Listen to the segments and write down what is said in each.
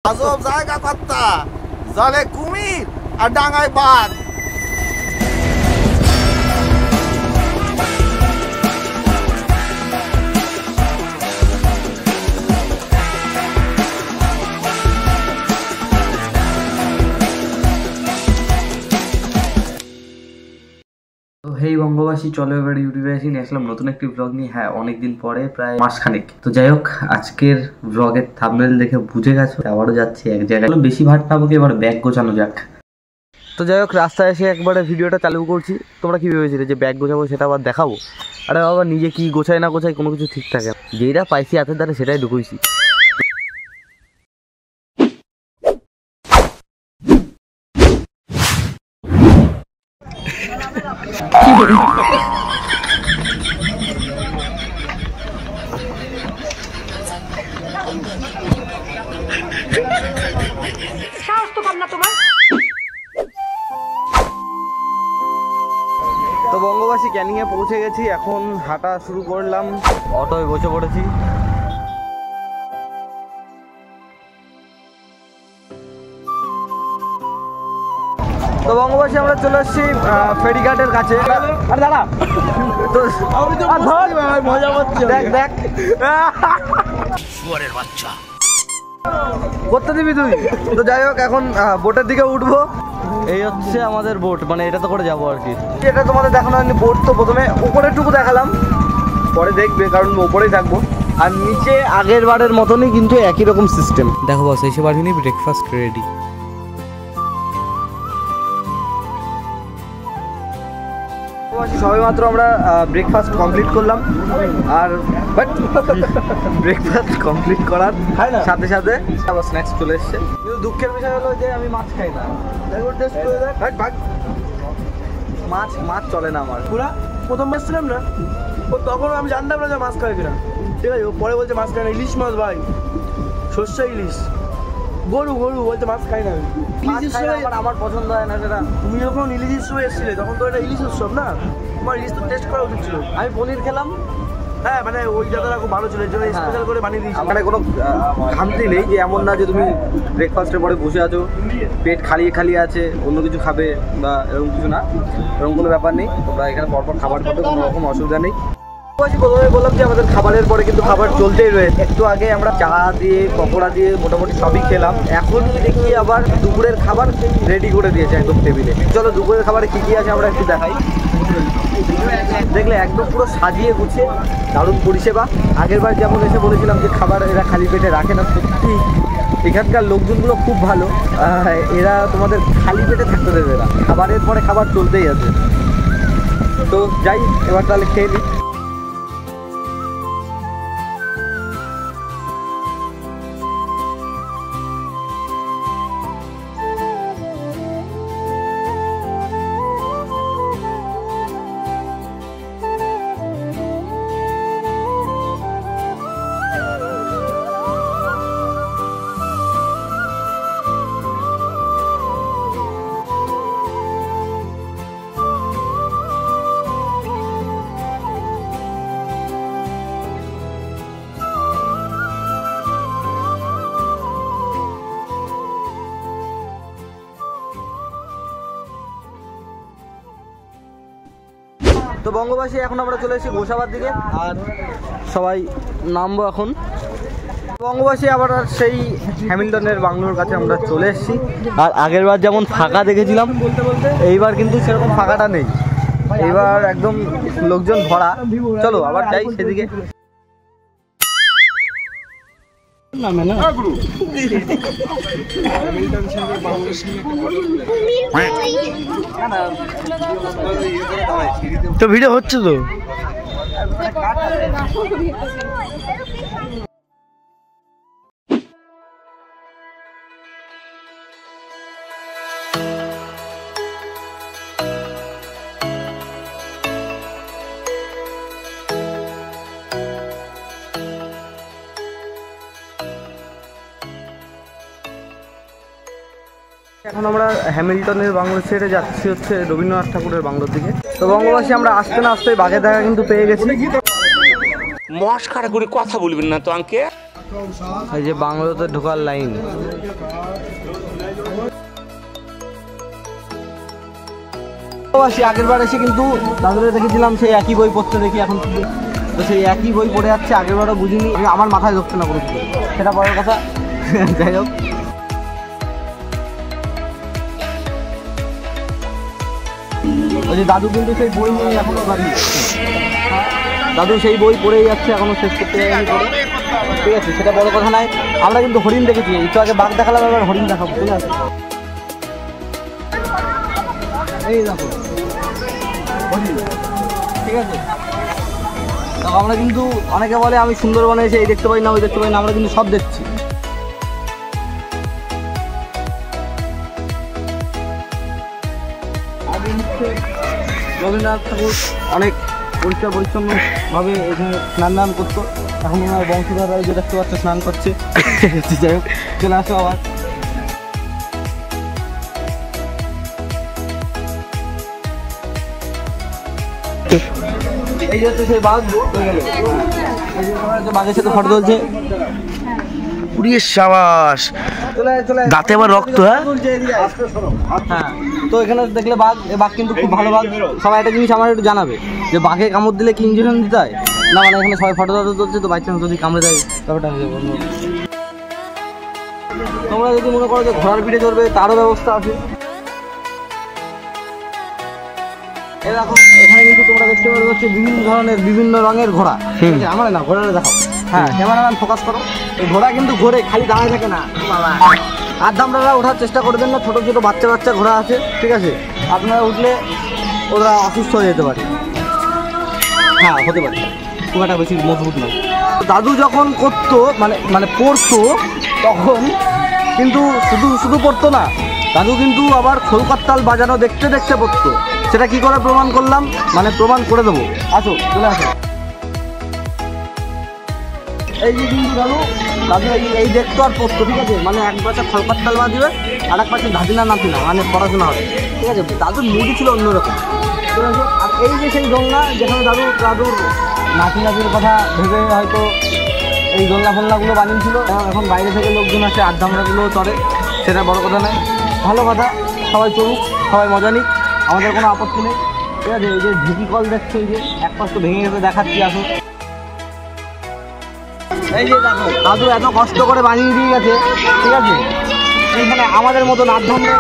আজব জায়গা কর্তা, জলে কুমির আর ডাঙায় বাঘ। হেই বঙ্গবাসী, চলো এবার ইউটিউবে আসি নিয়ে আসলাম নতুন একটি ব্লগ নিয়ে। হ্যাঁ, অনেকদিন পরে, প্রায় মাসখানেক। তো যাই হোক, আজকের ব্লগের থাম্বনেল দেখে বুঝে গেছো আবারও যাচ্ছি এক জায়গায়। বেশি ভাট পাবো কি, এবার ব্যাগ গোছানো যাক। তো যাই হোক, রাস্তায় এসে একবারে ভিডিওটা চালু করছি। তোমরা কি ভেবেছিলে যে ব্যাগ গোছাবো, সেটা আবার দেখাবো? আরে বাবা, নিজে কি গোছায় না গোছায় কোনো কিছু ঠিক থাকে। যেইটা পাইছি হাতের দ্বারা সেটাই ঢুকইছি। তো বঙ্গবাসী ক্যানিংয়ে পৌঁছে গেছি, এখন হাঁটা শুরু করলাম। অটোয় বসে পড়েছি। তো বঙ্গবাসী আমরা চলে এসেছি ফেরিঘাটের কাছে। আর দাঁড়া, মজা করছে, দেখ দেখ বাচ্চা করতে দিবি তুই। তো যাই হোক, এখন বোটের দিকে উঠবো। এই হচ্ছে আমাদের বোট, মানে এটাতে করে যাবো আর কি। এটা তোমাদের দেখানো হয়নি। বোট তো প্রথমে উপরেরটুকু দেখালাম, পরে দেখবে, কারণ উপরেই থাকবো। আর নিচে আগের বারের মতনই, কিন্তু একই রকম সিস্টেম। দেখো বস, এসে বাড়িনি, ব্রেকফাস্ট রেডি। সবে মাত্র আমরা ব্রেকফাস্ট কমপ্লিট করলাম। আর ব্রেকফাস্ট কমপ্লিট করার সাথে সাথে আবার স্ন্যাক্স চলে এসছে। কিন্তু দুঃখের বিষয় হলো যে আমি মাছ খাই না। মাছ মাছ চলে না আমার। পুরা প্রথম এসেছিলাম না, তখন আমি জানতাম না যে মাছ খায় কিনা। ঠিক আছে, পরে বলছে মাছ খায় না, ইলিশ মাছ ভাই, সর্ষে ইলিশ। গরু গরু বলতে মাছ খাই না। আমার পছন্দ হয় না সেটা। তুমি যখন ইলিশ উৎসবে এসেছিলে তখন তো এটা ইলিশ উৎসব না, তোমার ইলিশ তো টেস্ট করা উচিত ছিল। আমি পনির খেলাম। হ্যাঁ, মানে ওই দাদারা খুব ভালো ছিল, এর জন্য স্পেশাল করে বানিয়ে দিয়েছি। মানে কোনো খামতি নেই যে এমন না যে তুমি ব্রেকফাস্টের পরে বসে আছো, পেট খালি খালি আছে, অন্য কিছু খাবে বা এরকম কিছু না, এরকম কোনো ব্যাপার নেই। তোমরা এখানে পরপর খাবার খাবে, কোনো রকম অসুবিধা নেই। প্রথমে বললাম যে আমাদের খাবারের পরে কিন্তু খাবার চলতেই রয়েছে। একটু আগে আমরা চা দিয়ে, পকোড়া দিয়ে মোটামুটি সবই খেলাম। এখন দেখি আবার দুপুরের খাবার রেডি করে দিয়েছে একদম টেবিলে। চলো দুপুরের খাবারে কী কী আছে আমরা একটু দেখাই। দেখলে একদম পুরো সাজিয়ে গুছিয়ে, দারুণ পরিষেবা। আগের বার যেমন এসে বলেছিলাম যে খাবার এরা খালি পেটে রাখে না, সত্যি এখানকার লোকজনগুলো খুব ভালো। এরা তোমাদের খালি পেটে থাকতে দেবে না, খাবারের পরে খাবার চলতেই আছে। তো যাই, এবার তাহলে খেয়ে নিই। তো বঙ্গবাসী, এখন আমরা চলে এসেছি গোসাবার দিকে, আর সবাই নামবো এখন। বঙ্গবাসী আবার সেই হ্যামিল্টনের বাংলোর কাছে আমরা চলে এসেছি। আর আগের বার যেমন ফাঁকা দেখেছিলাম, এইবার কিন্তু সেরকম ফাঁকাটা নেই, এইবার একদম লোকজন ভরা। চলো আবার যাই সেদিকে। তো ভিডিও হচ্ছে তো। এখন আমরা হ্যামিল্টনের বাংলো ছেড়ে যাচ্ছি হচ্ছে রবীন্দ্রনাথ ঠাকুরের বাংলোর দিকে। তো বঙ্গবাসী আমরা আসতে না আসতে বাঘের দেখা কিন্তু পেয়ে গেছি। মস্কারা করে কথা বলবেন না তো আঙ্কে। এই যে বাংলোতে ঢোকার লাইন। আগের বার এসে কিন্তু দাদুরে দেখেছিলাম সেই একই বই পড়তে দেখি, এখন তো সেই একই বই পড়ে যাচ্ছে। আগের বারও বুঝিনি, আমার মাথায় ধরছে না কোনো কিছু, সেটা বড় কথা। যাই হোক, ওই যে দাদু কিন্তু সেই বই নিয়ে এখনো দাঁড়িয়ে, দাদু সেই বই পড়েই যাচ্ছে, এখনো শেষ করতে যায়নি পড়ে। ঠিক আছে, সেটা বড় কথা নয়। আমরা কিন্তু হরিণ দেখেছি, একটু আগে বাঘ দেখালাম, এবার হরিণ দেখাবো। ঠিক আছে, এই দেখো হরিণ। ঠিক আছে, তো আমরা কিন্তু অনেকে বলে আমি সুন্দরবনে এসে এই দেখতে পাই না, ওই দেখতে পাই না, আমরা কিন্তু সব দেখছি। রবীন্দ্রনাথ ঠাকুর অনেক পরিষ্কার পরিচ্ছন্নভাবে এখানে স্নান করতো। এখন ওনার বংশধররা যে দেখতে পাচ্ছে স্নান করছে। যাই হোক, চলে আসো আবার। এই হচ্ছে সেই বাঘ, বাঘের সাথে ফটো তুলছে। সাবাস, দাঁতে আবার রক্ত। হ্যাঁ, তো এখানে দেখলে বাঘ, এ বাঘ কিন্তু খুব ভালো বাঘ। সবাই একটা জিনিস আমার একটু জানাবে যে বাঘে কামড় দিলে কি ইঞ্জেকশন দিতে হয় না? মানে এখানে সবাই ফটো তুলছে, তো বাই চান্স যদি কামড়ে দেয় ব্যাপারটা হয়ে যাবে। তোমরা যদি মনে করো যে ঘোড়ার পিঠে চড়বে, তারও ব্যবস্থা আছে। এরকম এখানে কিন্তু তোমরা দেখতে পারবে হচ্ছে বিভিন্ন ধরনের বিভিন্ন রঙের ঘোড়া। ঠিক আছে, আমার না ঘোড়াটা দেখাও। হ্যাঁ, ক্যামেরাম্যান ফোকাস করো। এই ঘোড়া কিন্তু ঘোরে, খালি দাঁড়ায় থাকে না বাবা। আর দামরা ওঠার চেষ্টা করবেন না, ছোটো ছোটো বাচ্চা বাচ্চা ঘোড়া আছে। ঠিক আছে, আপনারা উঠলে ওরা অসুস্থ হয়ে যেতে পারে। হ্যাঁ, হতে পারে, খুব একটা বেশি মজবুত নয়। দাদু যখন করতো মানে পড়তো, তখন কিন্তু শুধু পড়তো না, দাদু কিন্তু আবার খোলকত্তাল বাজানো দেখতে দেখতে পড়তো। সেটা কি করে প্রমাণ করলাম, মানে প্রমাণ করে দেবো। আসো, চলে আসো। এই যে কিন্তু দাদু এই দেখতো আর পড়তো। ঠিক আছে, মানে এক পাশে খোলকত্তাল বাজবে, আর এক পাশে ধাদিনা নাতিনা, মানে পড়াশোনা হবে। ঠিক আছে, দাদুর মুডই ছিল অন্যরকম। ঠিক আছে, আর এই যে সেই দোলনা, যেখানে দাদুর নাতির কথা ভেবে হয়তো এই দোলনাগুলো বানিয়েছিল। এখন বাইরে থেকে লোকজন আসে, আড্ডামরাগুলো চড়ে, সেটা বড় কথা নয়, ভালো কথা। সবাই চলুক, সবাই মজা নিক, আমাদের কোনো আপত্তি নেই। ঠিক আছে, এই যে ঢিকি কল দেখছো, এই যে এক পাশ তো ভেঙে গেছে, দেখাচ্ছি। আসো, এই যে দেখো দাদু এত কষ্ট করে বানিয়ে দিয়ে গেছে। ঠিক আছে, এইখানে আমাদের মতো আড্ডামরা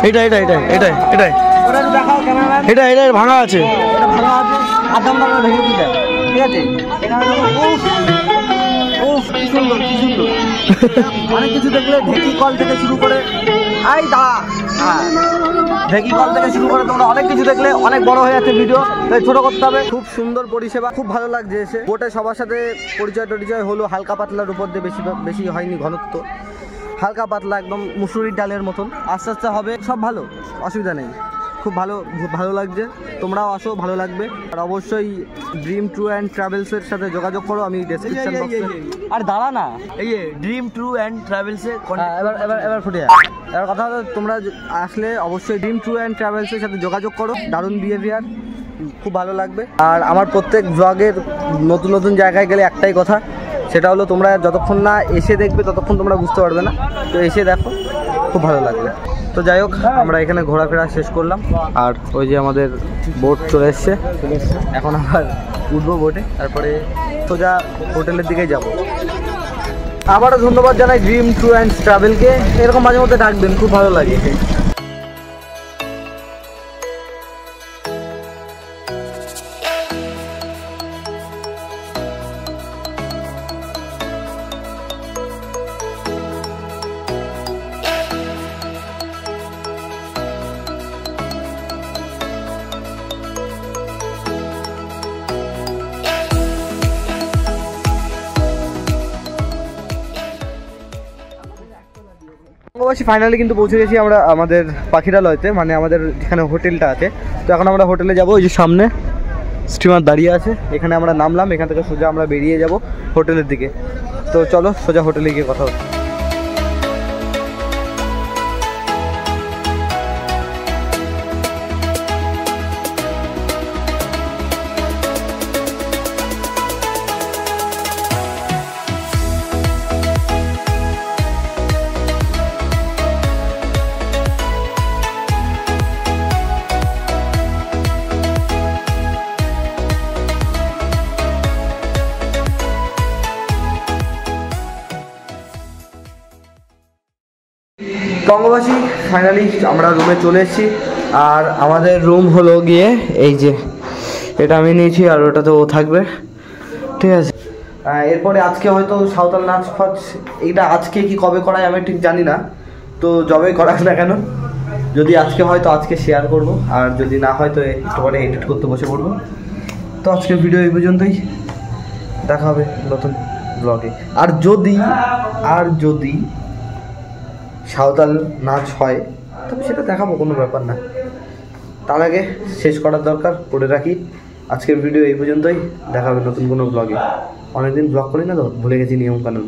এটাই ওটা একটু দেখাও ক্যামেরাম্যান। এটা ভাঙা আছে, এটা ভালো আছে, আড্ডামরা ভেঙে দিয়ে দেয়। ঠিক আছে, এখানে কি সুন্দর অনেক কিছু দেখলে, ঢেকি কল থেকে শুরু করে ঢেকি কল থেকে শুরু করে তোমরা অনেক কিছু দেখলে। অনেক বড় হয়ে যাচ্ছে ভিডিও, তাই ছোট করতে হবে। খুব সুন্দর পরিষেবা, খুব ভালো লাগছে এসে। বোটে সবার সাথে পরিচয় হলো, হালকা পাতলার উপর দিয়ে বেশি হয়নি ঘনত্ব, হালকা পাতলা একদম মুসুরির ডালের মতন। আস্তে আস্তে হবে, সব ভালো, অসুবিধা নেই। খুব ভালো লাগছে, তোমরাও আসো, ভালো লাগবে। আর অবশ্যই ড্রিম ট্যুর অ্যান্ড ট্রাভেলসের সাথে যোগাযোগ করো, আমি ডেসক্রিপশন বক্সে। আর দাঁড়া না, এই যে ড্রিম ট্যুর অ্যান্ড ট্রাভেলসে এবার ফুটে যায়। এবার কথা হলো, তোমরা আসলে অবশ্যই ড্রিম ট্যুর অ্যান্ড ট্রাভেলসের সাথে যোগাযোগ করো। দারুণ বিহেভিয়ার, খুব ভালো লাগবে। আর আমার প্রত্যেক ব্লগের নতুন জায়গায় গেলে একটাই কথা, সেটা হলো তোমরা যতক্ষণ না এসে দেখবে ততক্ষণ তোমরা বুঝতে পারবে না। তো এসে দেখো, খুব ভালো লাগবে। তো যাই হোক, আমরা এখানে ঘোরাফেরা শেষ করলাম। আর ওই যে আমাদের বোট চলে এসছে, এখন আবার উঠবো বোটে, তারপরে সোজা হোটেলের দিকে যাব। আবারও ধন্যবাদ জানাই ড্রিম ট্যুর অ্যান্ড ট্রাভেলকে, এরকম মাঝে মধ্যে ডাকবেন, খুব ভালো লাগে। ফাইনালি কিন্তু পৌঁছে গেছি আমরা আমাদের পাখিরালয়তে, মানে আমাদের যেখানে হোটেলটা আছে। তো এখন আমরা হোটেলে যাব। ওই যে সামনে স্টিমার দাঁড়িয়ে আছে, এখানে আমরা নামলাম, এখান থেকে সোজা আমরা বেরিয়ে যাব হোটেলের দিকে। তো চলো সোজা হোটেলে গিয়ে কথা হচ্ছে। বঙ্গবাসী ফাইনালি আমরা রুমে চলে এসেছি। আর আমাদের রুম হলো গিয়ে এই যে, এটা আমি নিয়েছি আর ওটাতে ও থাকবে, ঠিক আছে। এরপরে আজকে হয়তো সাঁওতাল নাচ ফাচ, এইটা আজকে কি কবে করায় আমি ঠিক জানি না, তো যবে করাক না কেন, যদি আজকে হয় তো আজকে শেয়ার করব, আর যদি না হয় তো একটু পরে এডিট করতে বসে পড়বো। তো আজকের ভিডিও এই পর্যন্তই, দেখা হবে নতুন ব্লগে। আর যদি সাঁওতাল নাচ হয় তবে সেটা দেখাবো, কোনো ব্যাপার না। তার আগে শেষ করার দরকার, করে রাখি। আজকের ভিডিও এই পর্যন্তই, দেখা হবে নতুন কোনো ব্লগে। অনেকদিন ব্লগ করি না তো, ভুলে গেছি নিয়মকানুন।